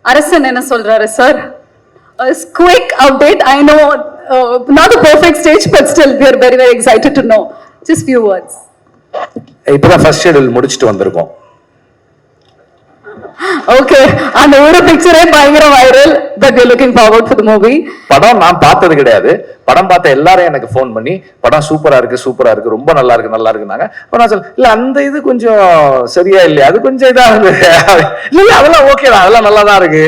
அரசன் என்ன சொல்றாரு sir? Quick update. I know not a perfect stage, but still we are very very excited to know. Just few words. இப்பதான் first schedule முடிச்சுட்டு வந்திருக்கோம். Okay, அந்த ஒரு பிக்சரே பயங்கர viral. But we are looking forward for the movie. படம் நான் பார்த்தது கிடையாது. படம் பார்த்த எல்லாரும் எனக்கு ஃபோன் பண்ணி படம் சூப்பரா இருக்கு, ரொம்ப நல்லா இருக்குனாங்க. அப்ப நான் சொல்ல இல்ல அந்த இது கொஞ்சம் சரியா இல்லையா, அது கொஞ்சம் இதா இருக்கு. இல்ல அதெல்லாம் ஓகே தான், அதெல்லாம் நல்லா தான் இருக்கு.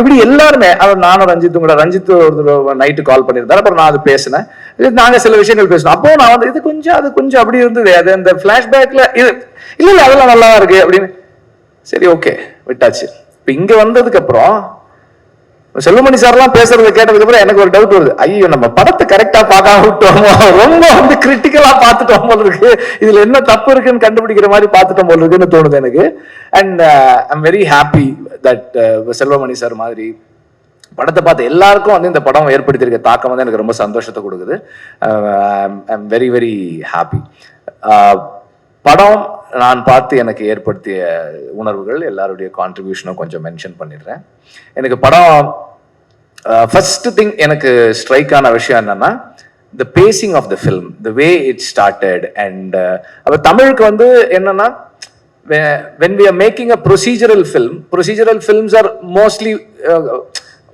இப்படி எல்லாருமே நானும் ரஞ்சித் ஒரு நைட்டு கால் பண்ணியிருந்தாரு. அப்புறம் நான் அது பேசினேன், நாங்க சில விஷயங்கள் பேசணும். அப்போ நான் வந்து இது கொஞ்சம் அது கொஞ்சம் அப்படி இருந்தது, அது அந்த பிளாஷ்பேக்ல இது இல்ல அதெல்லாம் நல்லா இருக்கு அப்படின்னு. சரி ஓகே விட்டாச்சு. இப்ப இங்க வந்ததுக்கு அப்புறம் செல்வமணி சார்லாம் பேசுறத கேட்டதுக்கு அப்புறம் எனக்கு ஒரு டவுட் வருது. ஐயோ நம்ம படத்தை கரெக்டா பார்க்காம விட்டோமோ, ரொம்ப வந்து கிரிட்டிக்கலா பார்த்துட்டோம் போல இருக்கு, இதுல என்ன தப்பு இருக்குன்னு கண்டுபிடிக்கிற மாதிரி பார்த்துட்டோம் போல இருக்குன்னு தோணுது எனக்கு. And I'm very happy that Selvamani sir மாதிரி படத்தை பார்த்து எல்லாருக்கும் வந்து இந்த படம் ஏற்படுத்தியிருக்க தாக்கம் வந்து எனக்கு ரொம்ப சந்தோஷத்தை கொடுக்குது. I'm very very happy. படம் நான் பார்த்து எனக்கு ஏற்படுத்திய உணர்வுகள் எல்லாருடைய கான்ட்ரிபியூஷனும் கொஞ்சம் மென்ஷன் பண்ணிடுறேன். எனக்கு படம் ஃபர்ஸ்ட் திங் எனக்கு ஸ்ட்ரைக் ஆன விஷயம் என்னன்னா the pacing of the film, the way it started. And அப்ப தமிழுக்கு வந்து என்னன்னா when we are making a procedural films are mostly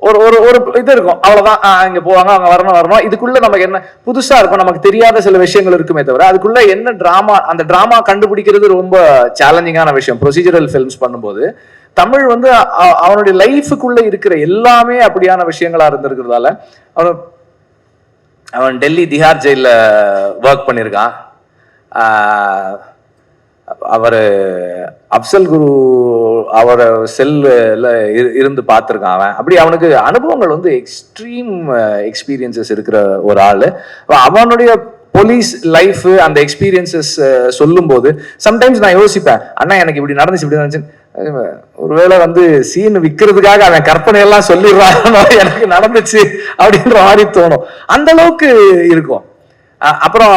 ஒரு ஒரு இது இருக்கும், அவ்வளவுதான், இங்க போவாங்க அவங்க வரணும். இதுக்குள்ள நமக்கு என்ன புதுசா இருக்கும், நமக்கு தெரியாத சில விஷயங்கள் இருக்குமே தவிர அதுக்குள்ள என்ன டிராமா, அந்த டிராமா கண்டுபிடிக்கிறது ரொம்ப சேலஞ்சிங்கான விஷயம் ப்ரொசீஜரல் ஃபிலிம்ஸ் பண்ணும்போது. தமிழ் வந்து அவனுடைய லைஃபுக்குள்ள இருக்கிற எல்லாமே அப்படியான விஷயங்களா இருந்திருக்கிறதால அவன் டெல்லி திஹார் ஜெயில ஒர்க் பண்ணியிருக்கான். அவரு அப்சல் குரு அவரை செல்ல இருந்து பார்த்துருக்கான் அவன். அப்படி அவனுக்கு அனுபவங்கள் வந்து எக்ஸ்ட்ரீம் எக்ஸ்பீரியன்சஸ் இருக்கிற ஒரு ஆளு. அவனுடைய போலீஸ் லைஃப் அந்த எக்ஸ்பீரியன்சஸ் சொல்லும் போது சம்டைம்ஸ் நான் யோசிப்பேன், அண்ணா எனக்கு இப்படி நடந்துச்சு ஒருவேளை வந்து சீன் விற்கிறதுக்காக அவன் கற்பனை எல்லாம் சொல்லிடுறான் எனக்கு நடந்துச்சு அப்படின்ற மாதிரி தோணும். அந்த அளவுக்கு இருக்கும். அப்புறம்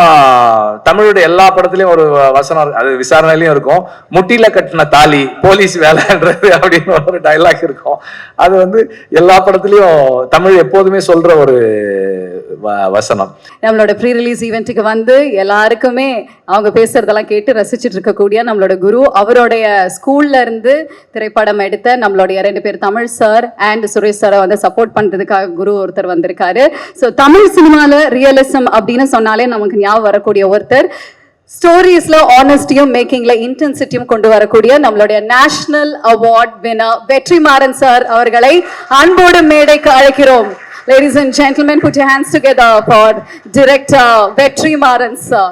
தமிழுடைய எல்லா படத்துலயும் ஒரு வசனம், அது விசாரணையிலயும் இருக்கும், முட்டில கட்டின தாலி போலீஸ் வேலைன்றது அப்படின்னு ஒரு டைலாக் இருக்கும். அது வந்து எல்லா படத்துலயும் தமிழ் எப்போதுமே சொல்ற ஒரு வசனம். நம்மளோட ப்ரீ ரிலீஸ் ஈவெண்ட்டுக்கு வந்து எல்லாருக்குமே அவங்க பேசுறதெல்லாம் கேட்டு ரசிச்சுட்டு இருக்கக்கூடிய நம்மளோட குரு, அவருடைய ஸ்கூல்ல இருந்து திரைப்படம் எடுத்த நம்மளுடைய 2 பேர் தமிழ் சார் அண்ட் சுரேஷ் சாரை வந்து சப்போர்ட் பண்றதுக்காக குரு ஒருத்தர் வந்திருக்காரு. ஸோ தமிழ் சினிமால ரியலிசம் அப்படின்னு சொன்னாலே நமக்கு ஞாபகம் வரக்கூடிய ஒருத்தர், ஸ்டோரிஸ்ல ஆனஸ்டியும் மேக்கிங்ல இன்டென்சிட்டியும் கொண்டு வரக்கூடிய நம்மளுடைய நேஷனல் அவார்ட் வினர் வெற்றிமாறன் சார் அவர்களை அன்போடு மேடைக்கு அழைக்கிறோம். Ladies and gentlemen, put your hands together for director Vetrimaran sir.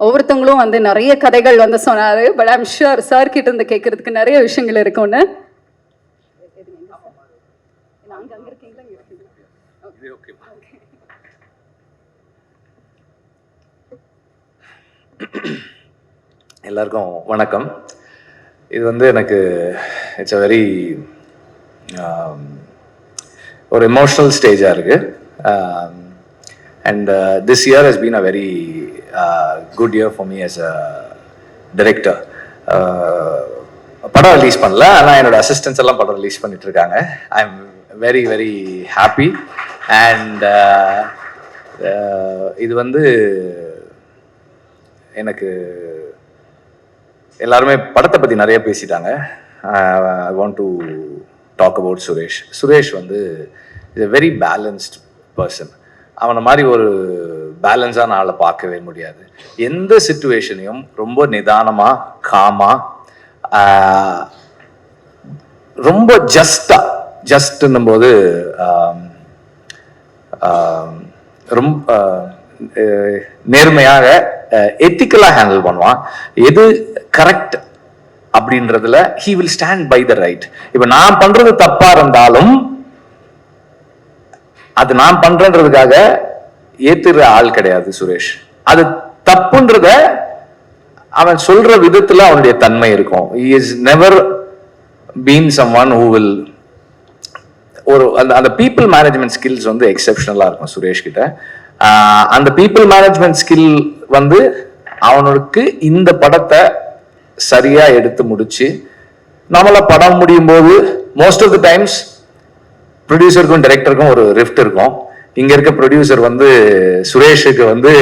ஒவ்வொருத்தவங்களும் வந்து நிறைய கதைகள் வந்து சொன்னாரு. பட் ஐம் ஷூர் சார் கிட்ட இருந்து கேட்கறதுக்கு நிறைய விஷயங்கள் இருக்கும்னு. எல்லாருக்கும் வணக்கம். இது வந்து எனக்கு இட்ஸ் அ வெரி ஒரு எமோஷனல் ஸ்டேஜாக இருக்கு. And this year has been a very good year for me as a director. படம் ரிலீஸ் பண்ணல, ஆனால் என்னோட அசிஸ்டன்ஸ் எல்லாம் படம் ரிலீஸ் பண்ணிட்டு இருக்காங்க. I am very very happy. அண்ட் இது வந்து எனக்கு எல்லாருமே படத்தை பற்றி நிறைய பேசிட்டாங்க. I want to talk about Suresh. Suresh வந்து is a very balanced person. அவனை மாதிரி ஒரு பேலன்ஸான ஆளை பார்க்கவே முடியாது. எந்த சிச்சுவேஷனையும் ரொம்ப நிதானமாக காமாக ரொம்ப ஜஸ்ட்ன்னும் போது ரொம்ப நேர்மையாக எத்திக்கலாக ஹேண்டில் பண்ணுவான். எது கரெக்ட் அப்படின்றதுல he will stand by the right. இப்ப நான் பண்றது தப்பா இருந்தாலும் அது நான் பண்றதுக்காக ஏத்துற ஆள் கிடையாது சுரேஷ். அது தப்புன்றத அவன் சொல்ற விதத்துல அவனுடைய தன்மை இருக்கும். he is never been someone who will ஒரு அந்த பீப்புள் மேனேஜ்மெண்ட் ஸ்கில்ஸ் வந்து எக்ஸெப்ஷனலா இருக்கும் சுரேஷ் கிட்ட. அந்த பீப்புள் மேனேஜ்மெண்ட் ஸ்கில் வந்து அவனுக்கு இந்த படத்தை சரியா எடுத்து முடிச்சு நம்மள படம் முடியும் போது மோஸ்ட் ஆஃப் த டைம்ஸ் ப்ரொடியூசருக்கும் டைரக்டருக்கும் ஒரு ரிஃப்ட் இருக்கும். இங்க இருக்க ப்ரொடியூசர் வந்து சுரேஷுக்கு வந்து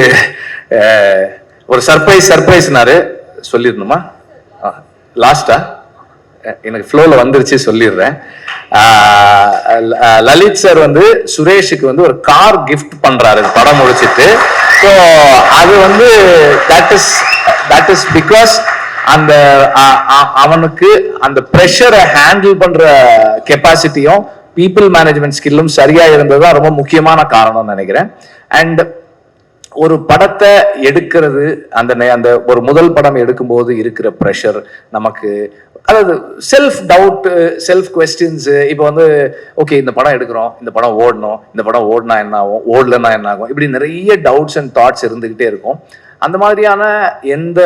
ஒரு சர்ப்ரைஸ்னாரு. சொல்லிடணுமா? லாஸ்டா எனக்கு ஃப்ளோல வந்துருச்சு, சொல்லிடுறேன். லலித் சார் வந்து சுரேஷுக்கு வந்து ஒரு கார் கிஃப்ட் பண்றாரு படம் முடிச்சிட்டு. ஸோ அது வந்து தட் இஸ் பிகாஸ் அந்த அவனுக்கு அந்த ப்ரெஷரை ஹேண்டில் பண்ற கெப்பாசிட்டியும் பீப்புள் மேனேஜ்மெண்ட் ஸ்கில்லும் சரியா இருந்ததுதான் ரொம்ப முக்கியமான காரணம்னு நினைக்கிறேன். அண்ட் ஒரு படத்தை எடுக்கிறது அந்த ஒரு முதல் படம் எடுக்கும்போது இருக்கிற ப்ரெஷர் நமக்கு, அதாவது செல்ஃப் டவுட், செல்ஃப் கொஸ்டின்ஸ். இப்போ வந்து ஓகே இந்த படம் எடுக்கிறோம், இந்த படம் ஓடணும், இந்த படம் ஓடினா என்ன ஆகும், ஓடலன்னா என்ன ஆகும், இப்படி நிறைய டவுட்ஸ் அண்ட் தாட்ஸ் இருந்துகிட்டே இருக்கும். அந்த மாதிரியான எந்த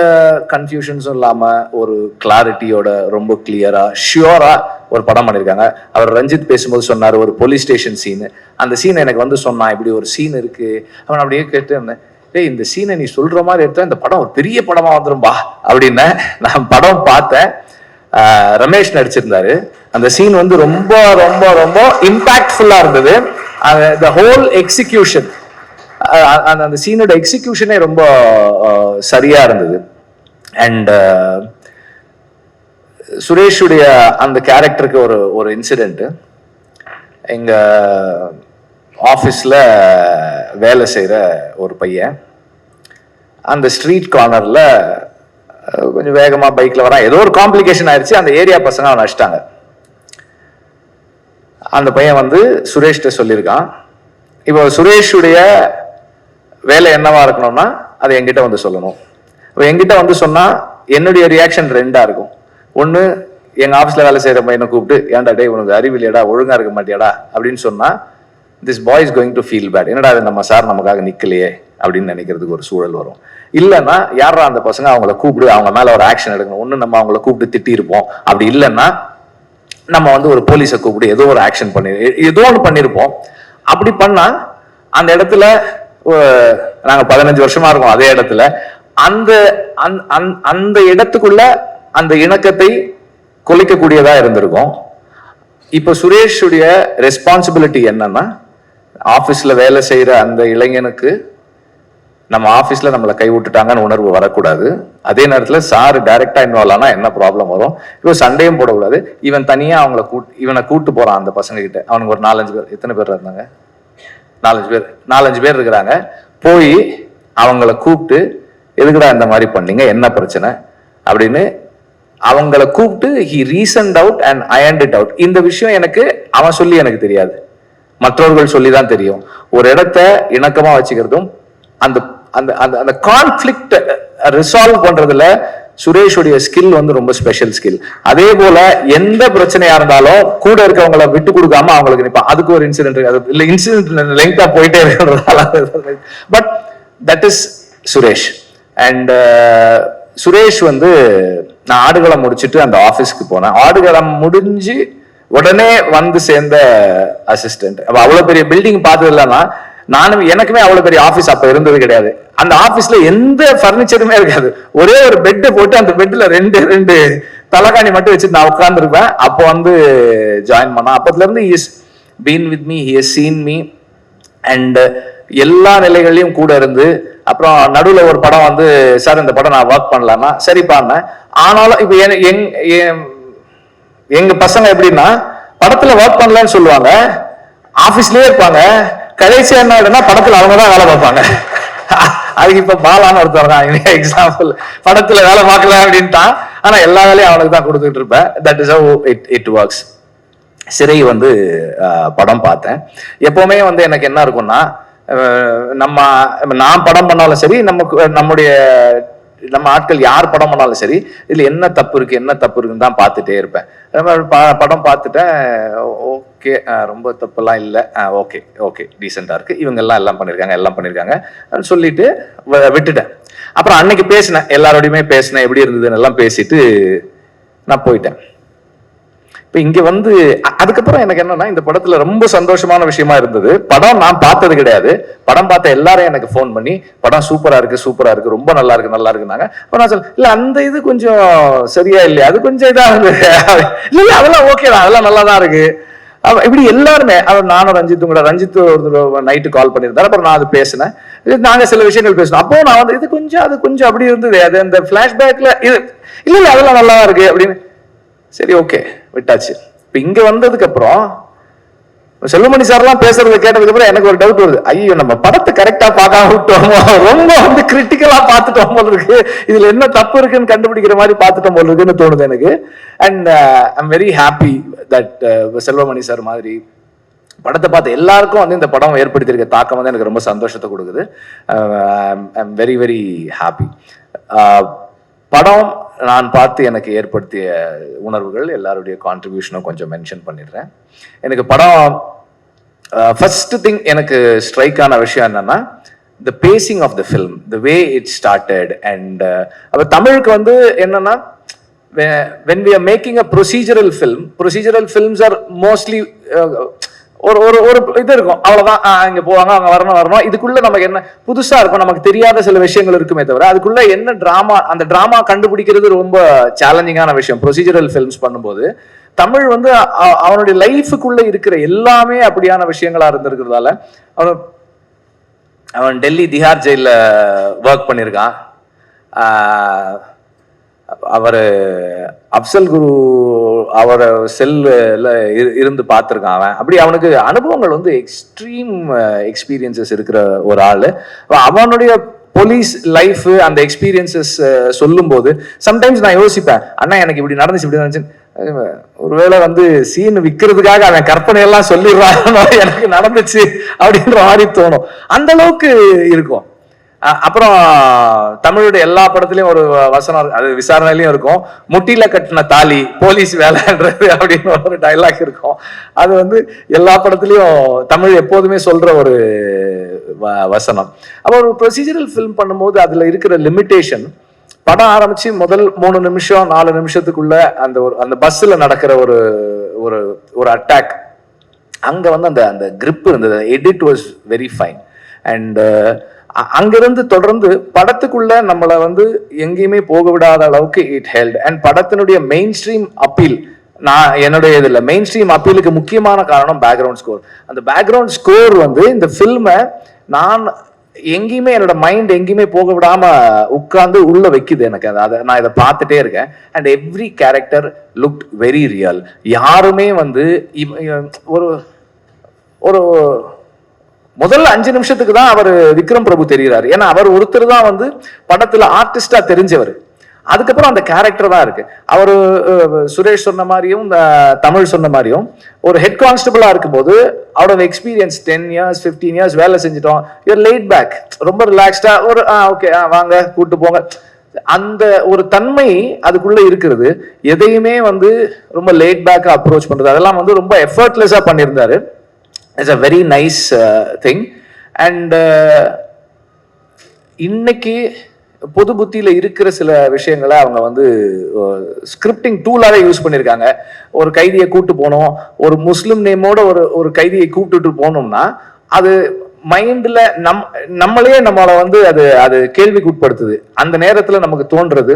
கன்ஃபியூஷன்ஸும் இல்லாம ஒரு கிளாரிட்டியோட ரொம்ப கிளியரா ஷியோரா ஒரு படம் பண்ணியிருக்காங்க. அவர் ரஞ்சித் பேசும்போது சொன்னார் ஒரு போலீஸ் ஸ்டேஷன் சீனு. அந்த சீன் எனக்கு வந்து சொன்னான், இப்படி ஒரு சீன் இருக்கு. அவன் அப்படியே கேட்டு இருந்தேன், டேய் இந்த சீனை நீ சொல்ற மாதிரி எடுத்தா இந்த படம் ஒரு பெரிய படமா வந்துரும்பா அப்படின்னு. நான் படம் பார்த்தேன், ரமேஷ் நடிச்சிருந்தாரு. அந்த சீன் வந்து ரொம்ப ரொம்ப ரொம்ப இம்பாக்ட்ஃபுல்லா இருந்தது. த ஹோல் எக்ஸிகியூஷன், அந்த சீனோட எக்ஸிகியூஷனே ரொம்ப சரியா இருந்தது. அண்ட் சுரேஷுடைய அந்த கேரக்டருக்கு ஒரு இன்சிடென்ட். எங்க ஆஃபீஸில் வேலை செய்கிற ஒரு பையன் அந்த ஸ்ட்ரீட் கார்னரில் கொஞ்சம் வேகமாக பைக்கில் வரான். ஏதோ ஒரு காம்ப்ளிகேஷன் ஆயிடுச்சு, அந்த ஏரியா பசங்க அவனை அடிச்சிட்டாங்க. அந்த பையன் வந்து சுரேஷ்கிட்ட சொல்லியிருக்கான், இப்போ சுரேஷுடைய வேலை என்னவா இருக்கணும்னா அதை என்கிட்ட வந்து சொல்லணும். இப்போ என்கிட்ட வந்து சொன்னால் என்னுடைய ரியாக்ஷன் ரெண்டாக இருக்கும். ஒன்று, எங்கள் ஆஃபீஸில் வேலை செய்கிற பையனை கூப்பிட்டு, ஏன்டா டே உனக்கு அறிவில்லையடா, ஒழுங்காக இருக்க மாட்டியாடா அப்படின்னு சொன்னால் this boy is going to feel bad. என்னடா அது நம்ம சார் நமக்காக நிற்கலையே அப்படின்னு நினைக்கிறதுக்கு ஒரு சூழல் வரும். இல்லைன்னா யாரா அந்த பசங்க அவங்கள கூப்பிடு, அவங்க மேலே ஒரு ஆக்ஷன் எடுக்கணும். ஒன்று நம்ம அவங்கள கூப்பிட்டு திட்டிருப்போம், அப்படி இல்லைன்னா நம்ம வந்து ஒரு போலீஸை கூப்பிட்டு ஏதோ ஒரு ஆக்ஷன் ஏதோ ஒன்று பண்ணியிருப்போம். அப்படி பண்ணால் அந்த இடத்துல நாங்கள் 15 வருஷமா இருக்கோம் அதே இடத்துல, அந்த இடத்துக்குள்ள அந்த இணக்கத்தை கொலைக்கக்கூடியதா இருந்திருக்கும். இப்போ சுரேஷுடைய ரெஸ்பான்சிபிலிட்டி என்னன்னா, ஆஃபீஸில் வேலை செய்கிற அந்த இளைஞனுக்கு நம்ம ஆஃபீஸில் நம்மளை கை விட்டுட்டாங்கன்னு உணர்வு வரக்கூடாது. அதே நேரத்தில் சார் டைரக்டாக இன்வால்வ் ஆனால் என்ன ப்ராப்ளம் வரும், இப்போ சண்டையும் போடக்கூடாது. இவன் தனியாக இவனை கூட்டு போகிறான் அந்த பசங்க கிட்ட. அவனுக்கு ஒரு 4-5 பேர், எத்தனை பேர் இருந்தாங்க, 4-5 பேர் இருக்கிறாங்க. போய் அவங்கள கூப்பிட்டு எதுக்குடா இந்த மாதிரி பண்ணீங்க, என்ன பிரச்சனை அப்படின்னு அவங்கள கூப்பிட்டு he reasoned out and ironed it out. இந்த விஷயம் எனக்கு அவன் சொல்லி எனக்கு தெரியாது, மற்றவர்கள் சொல்லி தான் தெரியும். ஒரு இடத்த இணக்கமா வச்சுக்கிறதும் அந்த அந்த அந்த கான்ஃபிளிக்ட் ரிசால்வ் பண்றதுல சுரேஷுடைய ஸ்கில் வந்து ரொம்ப ஸ்பெஷல் ஸ்கில். அதே போல எந்த பிரச்சனையா இருந்தாலும் கூட இருக்கவங்களை விட்டு கொடுக்காம அவங்களுக்கு நிற்பான். அதுக்கு ஒரு இன்சிடென்ட் இருக்கு, இல்ல இன்சிடென்ட் லெங்தா போயிட்டே இருக்கிறதால, but that is Suresh. And Suresh வந்து நான் ஆடுகளம் முடிச்சுட்டு அந்த ஆஃபீஸ்க்கு போனேன். ஆடுகளம் முடிஞ்சு உடனே வந்து சேர்ந்த அசிஸ்டன்ட். அப்ப அவ்வளவு பெரிய பில்டிங் பார்த்தது இல்லைன்னா, எனக்குமே அவ்வளவு பெரிய ஆபீஸ் அப்ப இருந்தது கிடையாது. அந்த ஆபீஸ்ல எந்த பர்னிச்சருமே இருக்காது, ஒரே ஒரு பெட் போட்டு அந்த பெட்ல ரெண்டு தலைகாணி மட்டும் வச்சுட்டு நான் உட்கார்ந்துருப்பேன். அப்போ வந்து ஜாயின் பண்ணா. அப்பத்துல இருந்து is been with me, he has seen me and எல்லா நிலைகள்லயும் கூட இருந்து. அப்புறம் நடுவில் ஒரு படம் வந்து, சார் இந்த படம் நான் ஒர்க் பண்ணலாம்னா சரிப்பான்னு. ஆனாலும் இப்போ எங்க பசங்க எப்படின்னா, படத்துல ஒர்க் பண்ணலன்னு சொல்லுவாங்க, ஆபீஸ்லயே இருப்பாங்க. கடைசியா என்ன ஆயிடும்னா படத்துல அவங்க தான் வேலை பார்ப்பாங்க. அதுக்கு இப்ப பாலான்னு ஒருத்தர் எக்ஸாம்பிள், படத்துல வேலை பார்க்கல அப்படின்ட்டான், ஆனா எல்லா வேலையும் அவனுக்கு தான் கொடுத்துட்டு இருப்பேன். That is how it works. சிறை வந்து படம் பார்த்தேன். எப்பவுமே வந்து எனக்கு என்ன இருக்கும்னா, நான் படம் பண்ணாலும் சரி, நம்ம ஆட்கள் யார் படம் பண்ணாலும் சரி, இதுல என்ன தப்பு இருக்குன்னு தான் பார்த்துட்டே இருப்பேன். படம் பார்த்துட்டேன், ஓகே ரொம்ப தப்பெல்லாம் இல்லை, ஓகே டீசெண்டா இருக்கு, இவங்க எல்லாம் பண்ணிருக்காங்க சொல்லிட்டு விட்டுட்டேன். அப்புறம் அன்னைக்கு பேசினேன், எல்லாரோடையுமே பேசினேன், எப்படி இருந்ததுன்னு எல்லாம் பேசிட்டு நான் போயிட்டேன். இப்ப இங்க வந்து அதுக்கப்புறம் எனக்கு என்னன்னா இந்த படத்துல ரொம்ப சந்தோஷமான விஷயமா இருந்தது. படம் நான் பார்த்தது கிடையாது. படம் பார்த்த எல்லாரும் எனக்கு ஃபோன் பண்ணி படம் சூப்பரா இருக்கு, ரொம்ப நல்லா இருக்குனாங்க. அப்ப நான் சொல்ல இல்ல அந்த இது கொஞ்சம் சரியா இல்லையா, அது கொஞ்சம் இதா இருக்கு. இல்ல அதெல்லாம் ஓகே தான், அதெல்லாம் நல்லா தான் இருக்கு. இப்படி எல்லாருமே நானும் ரஞ்சித் ஒரு நைட்டு கால் பண்ணியிருந்தாரு. அப்புறம் நான் அது பேசினேன், நாங்க சில விஷயங்கள் பேசணும். அப்போ நான் வந்து இது கொஞ்சம் அது கொஞ்சம் அப்படி இருந்தது, அது அந்த பிளாஷ்பேக்ல இது இல்ல அதெல்லாம் நல்லா இருக்கு அப்படின்னு. சரி ஓகே விட்டாச்சு. இப்ப இங்க வந்ததுக்கு அப்புறம் செல்வமணி சார்லாம் பேசுறத கேட்டதுக்கு அப்புறம் எனக்கு ஒரு டவுட் வருது. ஐயோ நம்ம படத்தை கரெக்டா பார்க்காம விட்டோமோ, ரொம்ப வந்து கிரிட்டிக்கலா பார்த்துட்டோம் போல இருக்கு, இதுல என்ன தப்பு இருக்குன்னு கண்டுபிடிக்கிற மாதிரி பார்த்துட்டோம் போல இருக்குன்னு தோணுது எனக்கு. And I'm very happy that Selvamani sir மாதிரி படத்தை பார்த்து எல்லாருக்கும் வந்து இந்த படம் ஏற்படுத்தியிருக்க தாக்கம் வந்து எனக்கு ரொம்ப சந்தோஷத்தை கொடுக்குது. I'm very very happy. படம் நான் பார்த்து எனக்கு ஏற்படுத்திய உணர்வுகள் எல்லாருடைய கான்ட்ரிபியூஷனும் கொஞ்சம் மென்ஷன் பண்ணிடுறேன். எனக்கு படம் ஃபர்ஸ்ட் திங் எனக்கு ஸ்ட்ரைக் ஆன விஷயம் என்னன்னா the pacing of the film, the way it started. And அப்போ தமிழுக்கு வந்து என்னன்னா when we are making a procedural films are mostly ஒரு ஒரு ஒரு இது இருக்கும், அவ்வளவுதான். இங்க போவாங்க, அவங்க வரணும். இதுக்குள்ள நமக்கு என்ன புதுசா இருக்கும், நமக்கு தெரியாத சில விஷயங்கள் இருக்குமே தவிர அதுக்குள்ள என்ன டிராமா, அந்த டிராமா கண்டுபிடிக்கிறது ரொம்ப சேலஞ்சிங்கான விஷயம் ப்ரொசீஜரல் ஃபிலிம்ஸ் பண்ணும்போது. தமிழ் வந்து அவனுடைய லைஃபுக்குள்ள இருக்கிற எல்லாமே அப்படியான விஷயங்களா இருந்திருக்கிறதால அவன் டெல்லி திஹார் ஜெயில ஒர்க் பண்ணியிருக்கான். அவர் அப்சல் குரு அவரை செல்ல இருந்து பார்த்துருக்கான் அவன். அப்படி அவனுக்கு அனுபவங்கள் வந்து எக்ஸ்ட்ரீம் எக்ஸ்பீரியன்சஸ் இருக்கிற ஒரு ஆள். அவனுடைய போலீஸ் லைஃப் அந்த எக்ஸ்பீரியன்சஸ் சொல்லும் போது சம்டைம்ஸ் நான் யோசிப்பேன், அண்ணா எனக்கு இப்படி நடந்துச்சு ஒருவேளை வந்து சீன் விற்கிறதுக்காக அவன் கற்பனை எல்லாம் சொல்லிடுறான், எனக்கு நடந்துச்சு அப்படின்ற மாதிரி தோணும். அந்த அளவுக்கு இருக்கும். அப்புறம் தமிழுடைய எல்லா படத்துலயும் ஒரு வசனம், அது விசாரணையிலயும் இருக்கும், முட்டியில கட்டின தாலி போலீஸ் வேலைன்றது அப்படின்னு ஒரு டைலாக் இருக்கும். அது வந்து எல்லா படத்துலயும் தமிழ் எப்போதுமே சொல்ற ஒரு வசனம். அப்போ ஒரு ப்ரொசீஜரல் ஃபிலிம் பண்ணும்போது அதுல இருக்கிற லிமிட்டேஷன், படம் ஆரம்பிச்சு முதல் 3 நிமிஷம் 4 நிமிஷத்துக்குள்ள அந்த பஸ்ல நடக்கிற ஒரு ஒரு ஒரு அட்டாக், அங்க வந்து அந்த கிரிப் இருந்தது. Edit was very fine. And அங்கிருந்து தொடர்ந்து படத்துக்குள்ள நம்மளை வந்து எங்கேயுமே போக விடாத அளவுக்கு இட் ஹெல்ட். அண்ட் படத்தினுடைய மெயின் ஸ்ட்ரீம் அப்பீல், நான் என்னுடைய இதுல மெயின் ஸ்ட்ரீம் அப்பீலுக்கு முக்கியமான காரணம் பேக்ரவுண்ட் ஸ்கோர். அந்த பேக்ரவுண்ட் ஸ்கோர் வந்து இந்த ஃபில்மை நான் எங்கேயுமே என்னோட மைண்ட் எங்கேயுமே போக விடாம உட்கார்ந்து உள்ள வைக்குது எனக்கு. அதை நான் இதை பார்த்துட்டே இருக்கேன். And every character looked very real. யாருமே வந்து ஒரு ஒரு முதல்ல 5 நிமிஷத்துக்கு தான் அவர் விக்ரம் பிரபு தெரிகிறாரு. ஏன்னா அவர் ஒருத்தர் தான் வந்து படத்துல ஆர்டிஸ்டா தெரிஞ்சவர். அதுக்கப்புறம் அந்த கேரக்டர் தான் இருக்கு. அவரு சுரேஷ் சொன்ன மாதிரியும் தமிழ் சொன்ன மாதிரியும் ஒரு ஹெட் கான்ஸ்டபிளா இருக்கும்போது அவரோட எக்ஸ்பீரியன்ஸ் 10 years 15 years வேலை செஞ்சிட்டோம், யூர் லேட் பேக், ரொம்ப ரிலாக்ஸ்டா ஒரு ஓகே வாங்க கூட்டு போங்க, அந்த ஒரு தன்மை அதுக்குள்ள இருக்கிறது. எதையுமே வந்து ரொம்ப லேட் பேக்கா அப்ரோச் பண்றது, அதெல்லாம் வந்து ரொம்ப எஃபர்ட்லெஸ்ஸா பண்ணியிருந்தாரு. It's a very nice thing. And இன்னைக்கு பொது புத்தியில இருக்கிற சில விஷயங்களை அவங்க வந்து ஸ்கிரிப்டிங் டூலாவே யூஸ் பண்ணியிருக்காங்க. ஒரு கைதியை கூட்டு போனோம், ஒரு முஸ்லிம் நேமோட ஒரு கைதியை கூப்பிட்டுட்டு போனோம்னா அது மைண்ட்ல நம்மளே நம்மளை வந்து அது கேள்விக்கு உட்படுத்துது. அந்த நேரத்துல நமக்கு தோன்றது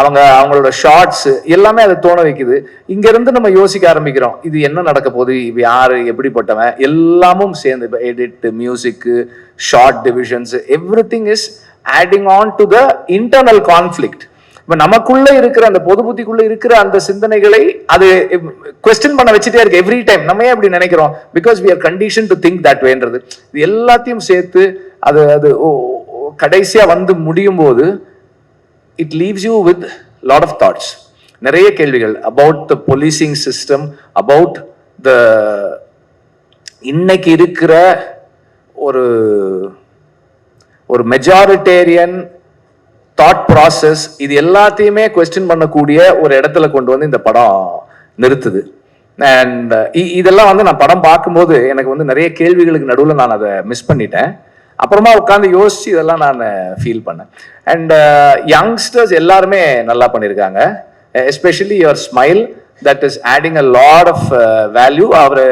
அவங்களோட ஷார்ட்ஸ் எல்லாமே அதை தோண வைக்குது. இங்க இருந்து நம்ம யோசிக்க ஆரம்பிக்கிறோம், இது என்ன நடக்க போகுது, இது யாரு, எப்படிப்பட்டவன், எல்லாமும் சேர்ந்து edit, music, short divisions, every thing is adding on to the internal conflict. இப்ப நமக்குள்ள இருக்கிற அந்த பொது புத்திக்குள்ள இருக்கிற அந்த சிந்தனைகளை அது குவெஸ்டின் பண்ண வச்சுட்டே இருக்கு எவ்ரி டைம். நம்ம ஏன் அப்படி நினைக்கிறோம்? Because we are condition to think that வேன்றது. இது எல்லாத்தையும் சேர்த்து அது கடைசியா வந்து முடியும் போது it leaves you with lot of thoughts, நிறைய கேள்விகள் about the policing system, about the இன்னைக்கு இருக்கிற ஒரு மெஜாரிட்டேரியன் தாட் ப்ராசஸ். இது எல்லாத்தையுமே குவெஸ்டின் பண்ணக்கூடிய ஒரு இடத்துல கொண்டு வந்து இந்த படம் நிறுத்துது. அண்ட் இதெல்லாம் வந்து நான் படம் பார்க்கும்போது எனக்கு வந்து நிறைய கேள்விகளுக்கு நடுவில் நான் அதை மிஸ் பண்ணிட்டேன். அப்புறமா உட்காந்து யோசிச்சு இதெல்லாம் நான் ஃபீல் பண்ணேன். அண்ட் யங்ஸ்டர்ஸ் எல்லாருமே நல்லா பண்ணியிருக்காங்க. Especially your smile, that is adding a lot of value. அவர்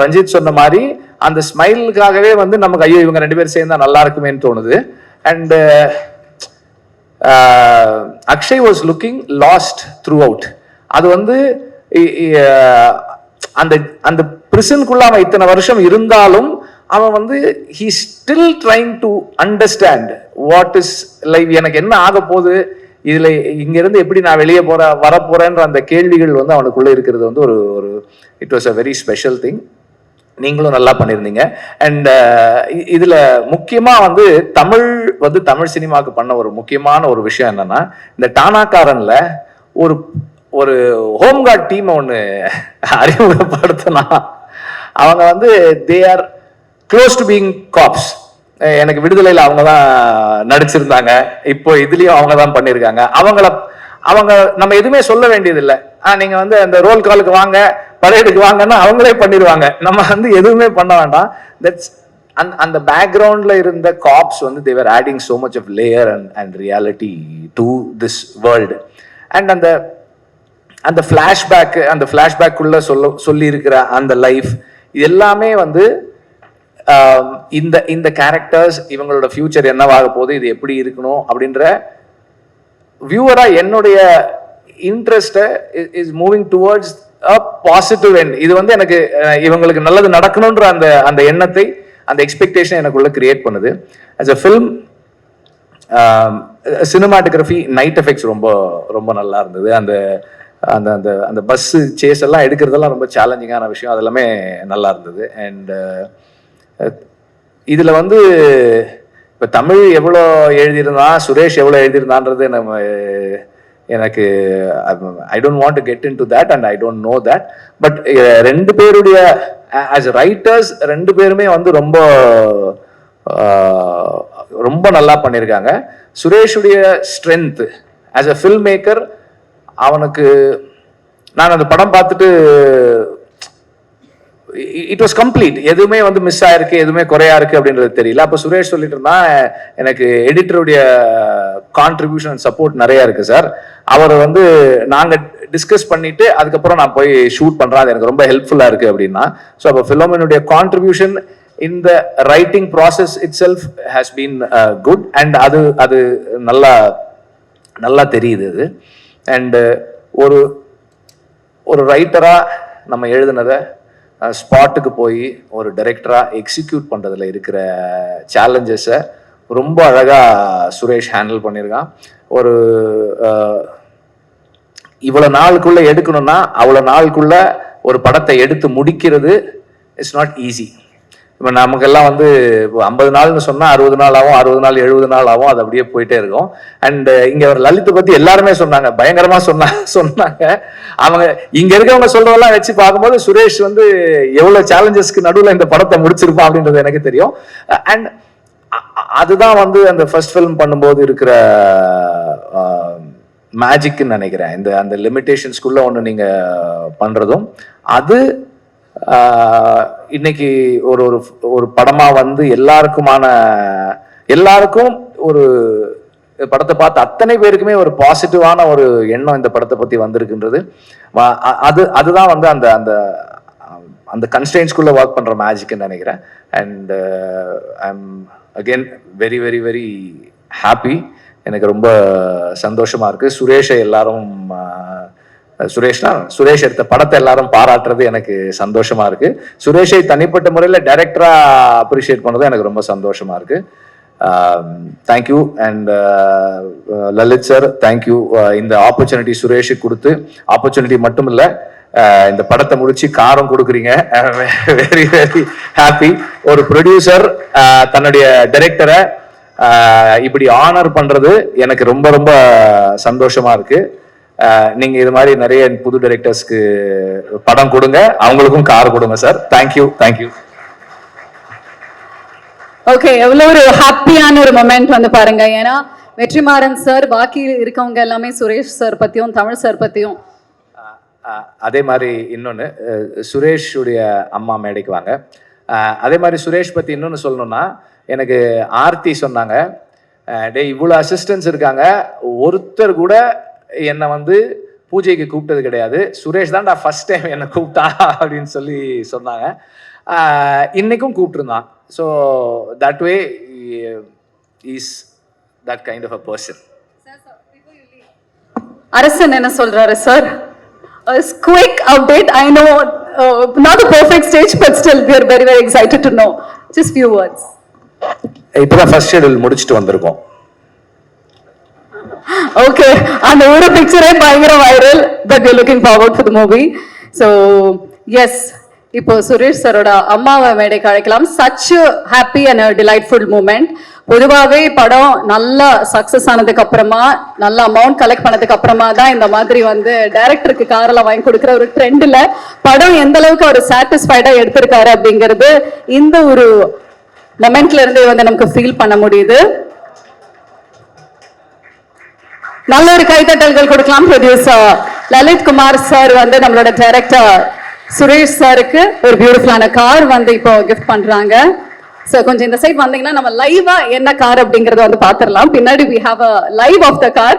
ரஞ்சித் சொன்ன மாதிரி அந்த ஸ்மைலுக்காகவே வந்து நமக்கு ஐயோ இவங்க 2 பேரும் சேர்ந்தா நல்லா இருக்குமேன்னு தோணுது. And Akshay was looking last through out. அது வந்து அந்த அந்த பிரிசனுக்குள்ள அவன் இத்தனை வருஷம் இருந்தாலும் அவன் வந்து he still trying to understand what is life, எனக்கு என்ன ஆக போகுது, இதுல இங்க இருந்து எப்படி நான் வெளியே வரப்போறேன்ற அந்த கேள்விகள் வந்து அவனுக்குள்ள இருக்கிறது வந்து ஒரு it was a very special thing. நீங்களும் நல்லா பண்ணியிருந்தீங்க. அண்ட் இதுல முக்கியமா வந்து தமிழ் சினிமாவுக்கு பண்ண ஒரு முக்கியமான ஒரு விஷயம் என்னன்னா, இந்த டானாக்காரன்ல ஒரு ஒரு ஹோம்கார்ட் டீம் ஒன்று அறிமுகப்படுத்தினா, அவங்க வந்து they are close to being cops. எனக்கு விடுதலையில் அவங்க தான் நடிச்சிருந்தாங்க, இப்போ இதுலயும் அவங்க தான் பண்ணியிருக்காங்க. அவங்க நம்ம எதுவுமே சொல்ல வேண்டியதில்லை. நீங்க வந்து அந்த ரோல் காலுக்கு வாங்க, பரேடுக்கு வாங்கன்னா அவங்களே பண்ணிடுவாங்க. நம்ம வந்து எதுவுமே பண்ண வேண்டாம். தட்ஸ் அந்த பேக்ரவுண்ட்ல இருந்த காப்ஸ் வந்து they're adding so much of layer and reality to this world. And அந்த ஃபிளாஷ்பேக்குள்ள சொல்லி இருக்கிற அந்த லைஃப், இது எல்லாமே வந்து இந்த கேரக்டர்ஸ் இவங்களோட ஃபியூச்சர் என்னவாக போகுது, இது எப்படி இருக்கணும் அப்படின்ற வியூவரா என்னுடைய interest is moving towards a positive end. இது வந்து எனக்கு இவங்களுக்கு நல்லது நடக்கணும்ன்ற அந்த எண்ணத்தை, அந்த எக்ஸ்பெக்டேஷன் எனக்குள்ள கிரியேட் பண்ணுது. As a film cinematography, night effects ரொம்ப ரொம்ப நல்லா இருந்தது. அந்த அந்த அந்த அந்த பஸ் சேஸ் எல்லாம் எடுக்கிறதெல்லாம் ரொம்ப சேலஞ்சிங்கான விஷயம், அது எல்லாமே நல்லா இருந்தது. அண்ட் இதுல வந்து இப்ப தமிழ் எவ்வளோ எழுதியிருந்தான், சுரேஷ் எவ்வளோ எழுதியிருந்தான்றது எனக்கு I don't want to get in to that and I don't know that. But 2 பேருடைய ஆஸ் ரைட்டர்ஸ் 2 பேருமே வந்து ரொம்ப ரொம்ப நல்லா பண்ணியிருக்காங்க. சுரேஷுடைய strength as a film maker, அவனுக்கு நான் அந்த படம் பார்த்துட்டு இட் வாஸ் கம்ப்ளீட். எதுவுமே வந்து மிஸ் ஆயிருக்கு, எதுவுமே குறையா இருக்கு அப்படின்றது தெரியல. அப்போ சுரேஷ் சொல்லிட்டு இருந்தா, எனக்கு எடிட்டருடைய கான்ட்ரிபியூஷன் சப்போர்ட் நிறைய இருக்கு சார், அவர் வந்து நாங்க டிஸ்கஸ் பண்ணிட்டு அதுக்கப்புறம் நான் போய் ஷூட் பண்றேன், அது எனக்கு ரொம்ப ஹெல்ப்ஃபுல்லா இருக்கு அப்படின்னா. ஸோ அப்போ ஃபிலோமினுடைய contribution in the writing process itself has been good and அது நல்லா தெரியுது அது. அண்ட் ஒரு ரைட்டரா நம்ம எழுதுனதை ஸ்பாட்டுக்கு போய் ஒரு டைரக்டரா எக்ஸிக்யூட் பண்றதுல இருக்கிற சேலஞ்சஸை ரொம்ப அழகா சுரேஷ் ஹேண்டில் பண்ணியிருக்கான். ஒரு இவ்வளவு நாளுக்குள்ள எடுக்கணும்னா அவ்வளவு நாளுக்குள்ள ஒரு படத்தை எடுத்து முடிக்கிறது இட்ஸ் நாட் ஈஸி. இப்போ நமக்கெல்லாம் வந்து 50 நாள்னு சொன்னா 60 நாள் ஆகும், 60 நாள் 70 நாள் ஆகும், அது அப்படியே போயிட்டே இருக்கும். அண்ட் இங்க ஒரு லலித்தை பத்தி எல்லாருமே சொன்னாங்க, பயங்கரமா சொன்னாங்க. அவங்க இங்க இருக்கவங்க சொல்றதெல்லாம் வச்சு பார்க்கும்போது சுரேஷ் வந்து எவ்வளவு சேலஞ்சஸ்க்கு நடுவில் இந்த படத்தை முடிச்சிருப்பான் அப்படின்றது எனக்கு தெரியும். அண்ட் அதுதான் வந்து அந்த ஃபர்ஸ்ட் ஃபிலிம் பண்ணும்போது இருக்கிற மேஜிக்னு நினைக்கிறேன். அந்த லிமிட்டேஷன்ஸ்குள்ள ஒன்று நீங்க பண்றதும் அது இன்னைக்கு ஒரு படமா வந்து எல்லாருக்கும் ஒரு படத்தை பார்த்து அத்தனை பேருக்குமே ஒரு பாசிட்டிவான ஒரு எண்ணம் இந்த படத்தை பத்தி வந்திருக்குன்றது. அதுதான் வந்து அந்த அந்த அந்த கன்ஸ்டன்ஸ்குள்ள ஒர்க் பண்ற மேஜிக்னு நினைக்கிறேன். And I am again very very very happy. எனக்கு ரொம்ப சந்தோஷமா இருக்கு. சுரேஷை எல்லாரும் சுரேஷ் எடுத்த படத்தை எல்லாரும் பாராட்டுறது எனக்கு சந்தோஷமா இருக்கு. சுரேஷை தனிப்பட்ட முறையில் டைரக்டரா அப்ரிஷியேட் பண்ணது எனக்கு ரொம்ப சந்தோஷமா இருக்கு. Thank you. And Lalit sir thank you. இந்த ஆப்பர்ச்சுனிட்டி சுரேஷுக்கு கொடுத்து, ஆப்பர்ச்சுனிட்டி மட்டும் இல்லை, இந்த படத்தை முடிச்சு காரம் கொடுக்குறீங்க. Very very happy. ஒரு ப்ரொடியூசர் தன்னுடைய டைரக்டரை இப்படி ஆனர் பண்றது எனக்கு ரொம்ப ரொம்ப சந்தோஷமா இருக்கு. நீங்க இது மாதிரி நிறைய புது டைரக்டர்ஸ்க்கு படம் கொடுங்க, அவங்களுக்கும் கார் கொடுங்க சார். Thank you thank you. ஓகே, எவ்வளவு ஒரு ஹாப்பியான ஒரு மொமெண்ட் வந்து பாருங்க. ஏன்னா வெற்றிமாறன் சார், பாக்கி இருக்கவங்க எல்லாமே சுரேஷ் சார் பத்தியும் தமிழ் சார் பத்தியும். அதே மாதிரி இன்னொன்னு, சுரேஷ் உடைய அம்மா மேடைக்கு வாங்க. அதே மாதிரி சுரேஷ் பத்தி இன்னொன்னு சொல்லணும்னா, எனக்கு ஆர்த்தி சொன்னாங்க, டே இவ்வளவு அசிஸ்டன்ஸ் இருக்காங்க, ஒருத்தர் கூட என்னை வந்து பூஜைக்கு கூப்பிட்டது கிடையாது. சுரேஷ் தான்டா ஃபர்ஸ்ட் டைம் என்னை கூப்பிட்டா அப்படின்னு சொல்லி சொன்னாங்க. இன்னைக்கும் கூப்பிட்டுருந்தான். So that way is that kind of a person. Arasan என்ன சொல்றாரு sir? Quick update. I know not a perfect stage, but still we are very very excited to know. Just few words. இப்பதான் ஃபர்ஸ்ட் ஷெட்யூல் முடிச்சுட்டு வந்திருக்கோம். Okay, அந்த ஒரு பிக்சரே பயங்கர viral. But we are looking forward for the movie. So yes, இப்போ சுரேஷ் சரோட அம்மாவை மேடைக்கு அழைக்கலாம். Such a happy and a delightful moment. பொதுவாகவே படம் நல்லா சக்சஸ் ஆனதுக்கு அப்புறமா நல்ல அமௌண்ட் கலெக்ட் பண்ணதுக்கு அப்புறமா தான் இந்த மாதிரி வந்து டைரக்டருக்கு காரெல்லாம் வாங்கி கொடுக்குற ஒரு ட்ரெண்ட்ல படம் எந்த அளவுக்கு அவர் சாட்டிஸ்ஃபைடா எடுத்திருக்காரு அப்படிங்கிறது இந்த ஒரு மொமெண்ட்ல இருந்தே வந்து நமக்கு ஃபீல் பண்ண முடியுது. நல்ல ஒரு கைத்தட்டல்கள் கொடுக்கலாம். ப்ரொடியூசர் லலித் குமார் சார் வந்து நம்மளோட டைரக்டர் சுரேஷ் சாருக்கு ஒரு பியூட்டிஃபுல்லான கார் வந்து இப்போ கிஃப்ட் பண்றாங்க. சோ கொஞ்சம் இந்த சைட் வந்தீங்கன்னா நம்ம லைவா என்ன கார் அப்படிங்கறத வந்து பாத்துரலாம். பின்னாடி we have a live of the car.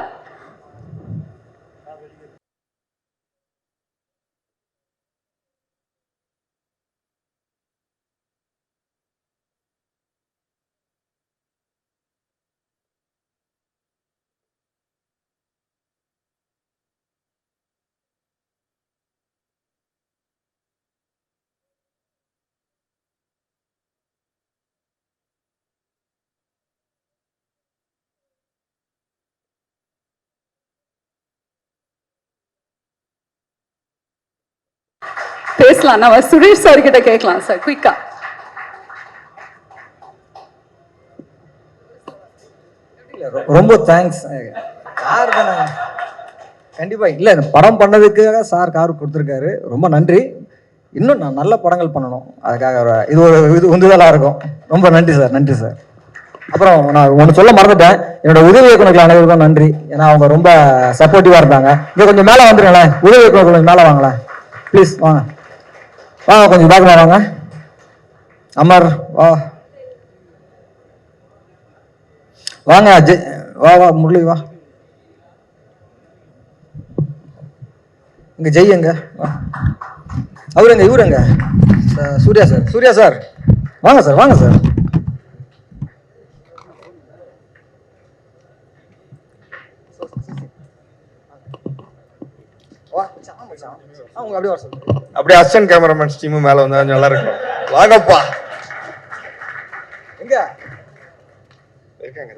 பேசலாம், நம்ம சுரேஷ் சார் கிட்ட கேட்கலாம் சார் குயிக்கா. ரொம்ப தேங்க்ஸ். கார் தானே கண்டிப்பா இல்லை, படம் பண்ணதுக்காக சார் கார் கொடுத்துருக்காரு. ரொம்ப நன்றி. இன்னும் நான் நல்ல படங்கள் பண்ணணும், அதுக்காக இது ஒரு உந்துதலாக இருக்கும். ரொம்ப நன்றி சார், நன்றி சார். அப்புறம் நான் ஒன்று சொல்ல மறந்துட்டேன், என்னோட உதவி இயக்குநர்கள் அனைவருக்கும் நன்றி. ஏன்னா அவங்க ரொம்ப சப்போர்ட்டிவாக இருந்தாங்க. இங்கே கொஞ்சம் மேலே வந்துருங்களேன், உதவி இயக்குநர்கள் கொஞ்சம் மேலே வாங்களேன் ப்ளீஸ். வாங்க வாங்க, கொஞ்சம் பேக்கில் வாங்க. அமர் வா வாங்க. அஜய் வா வா. முரளி வா. இங்க ஜெய் எங்க? அவருங்க இவருங்க சூர்யா சார். சூர்யா சார் வாங்க சார், வாங்க சார். அப்படியே அசிஸ்டன்ட் கேமராமேன் டீமும் மேல வந்தா நல்லா இருக்கும். வாங்கப்பா. எங்க இருக்காங்க?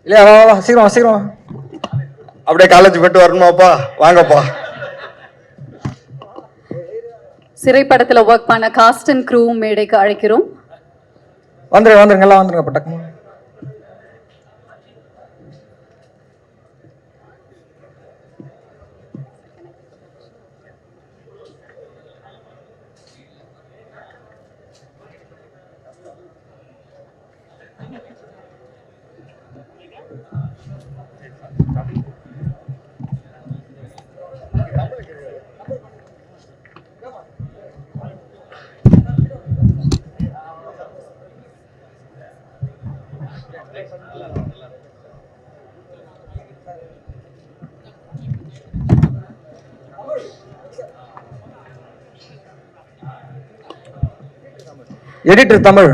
இல்லையா? வா வா, சீக்கிரம் சீக்கிரம். அப்படியே காலேஜ் போயிட்டு வரணுமாப்பா? வாங்கப்பா. திரைப்படத்துல ஒர்க் பண்ண காஸ்ட் அண்ட் க்ரூ மேடைக்கு அழைக்கிறோம். வந்துருங்க எல்லாம் வந்துருங்க பட்டக்கு. எடிட்டர் தமிழ்.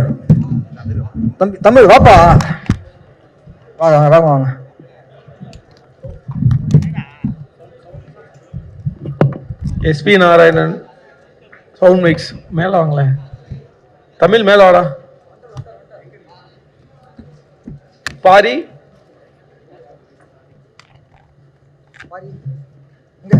தம்பி தமிழ் வாப்பா. வாங்க வாங்க வாங்க. எஸ்பி நாராயணன் சவுண்ட் மிக்ஸ் மேல வாங்களேன். தமிழ் மேல வாடா. பாரி இங்க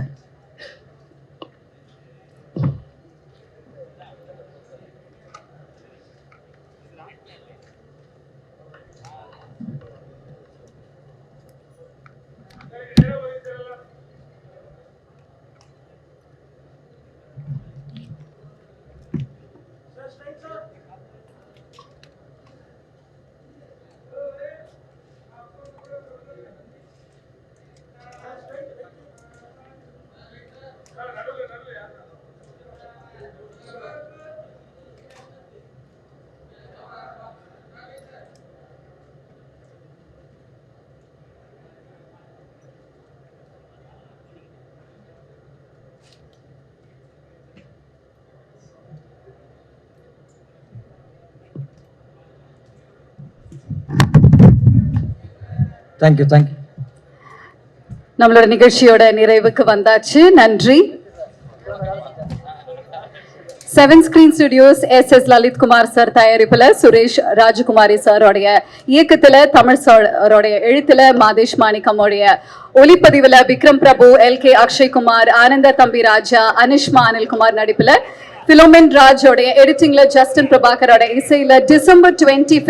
தேங்க்யூ தேங்க்யூ. நம்மளோட நிகழ்ச்சியோட நிறைவுக்கு வந்தாச்சு. நன்றி. 7 screen studios SS Lalithkumar sir தயாரிப்புல சுரேஷ் ராஜகுமாரி சாரோடைய இயக்கத்துல தமிழ் சாரோடைய எழுத்துல மாதேஷ் மாணிக்கமோடைய ஒளிப்பதிவுல விக்ரம் பிரபு LK அக்ஷய்குமார் ஆனந்த தம்பி ராஜா அனிஷ்மா அனில்குமார் நடிப்புல பிலோமின் ராஜோடைய எடிட்டிங்ல ஜஸ்டின் பிரபாகரோட இசையில டிசம்பர் 25